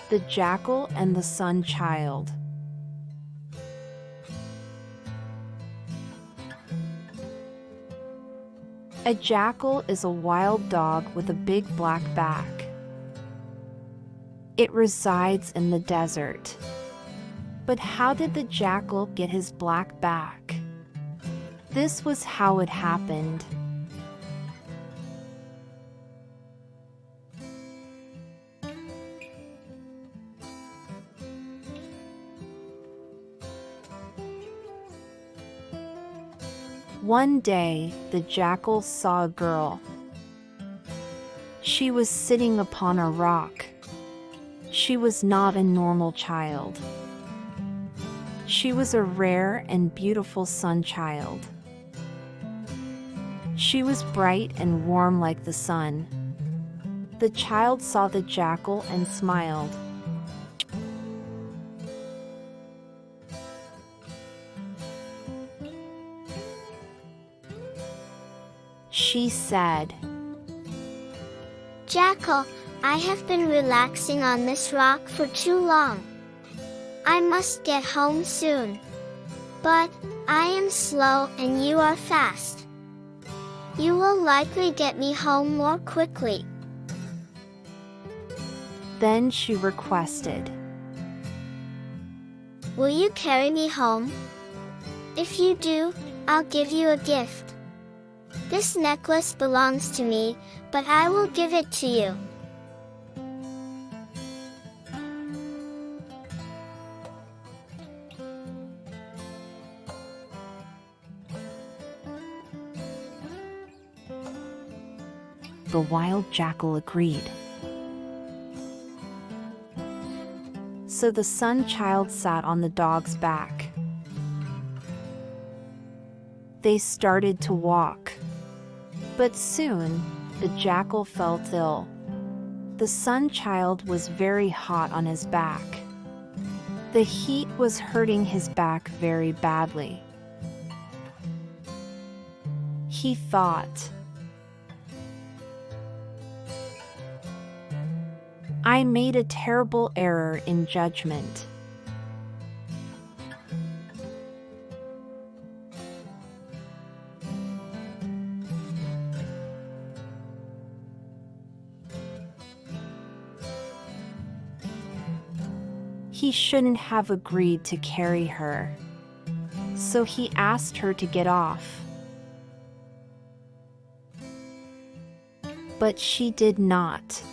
The Jackal and the Sun Child. A jackal is a wild dog with a big black back. It resides in the desert. But how did the jackal get his black back? This was how it happened. One day, the jackal saw a girl. She was sitting upon a rock. She was not a normal child. She was a rare and beautiful sun child. She was bright and warm like the sun. The child saw the jackal and smiled. She said, "Jackal, I have been relaxing on this rock for too long. I must get home soon. But I am slow and you are fast. You will likely get me home more quickly." Then she requested, "Will you carry me home? If you do, I'll give you a gift. This necklace belongs to me, but I will give it to you." The wild jackal agreed. So the sun child sat on the dog's back. They started to walk. But soon, the jackal felt ill. The sun child was very hot on his back. The heat was hurting his back very badly. He thought, "I made a terrible error in judgment. He shouldn't have agreed to carry her." So he asked her to get off. But she did not.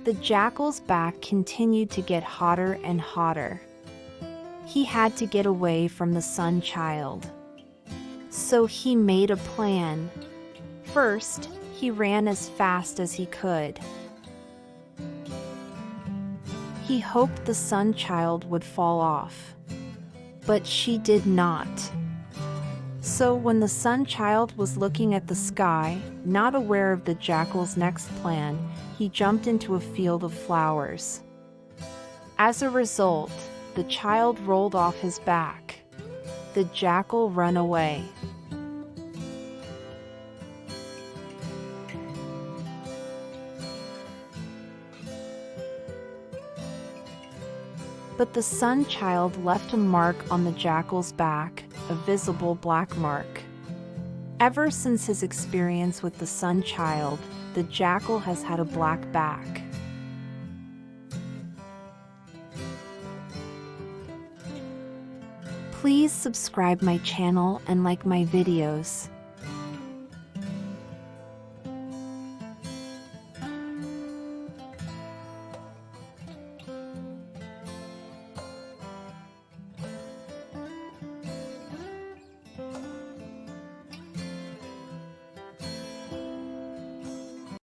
The jackal's back continued to get hotter and hotter. He had to get away from the sun child. So he made a plan. First, he ran as fast as he could. He hoped the sun child would fall off. But she did not. So when the sun child was looking at the sky, not aware of the jackal's next plan, he jumped into a field of flowers. As a result, the child rolled off his back. The jackal ran away. But the sun child left a mark on the jackal's back, a visible black mark. Ever since his experience with the sun child, the jackal has had a black back. Please subscribe my channel and like my videos.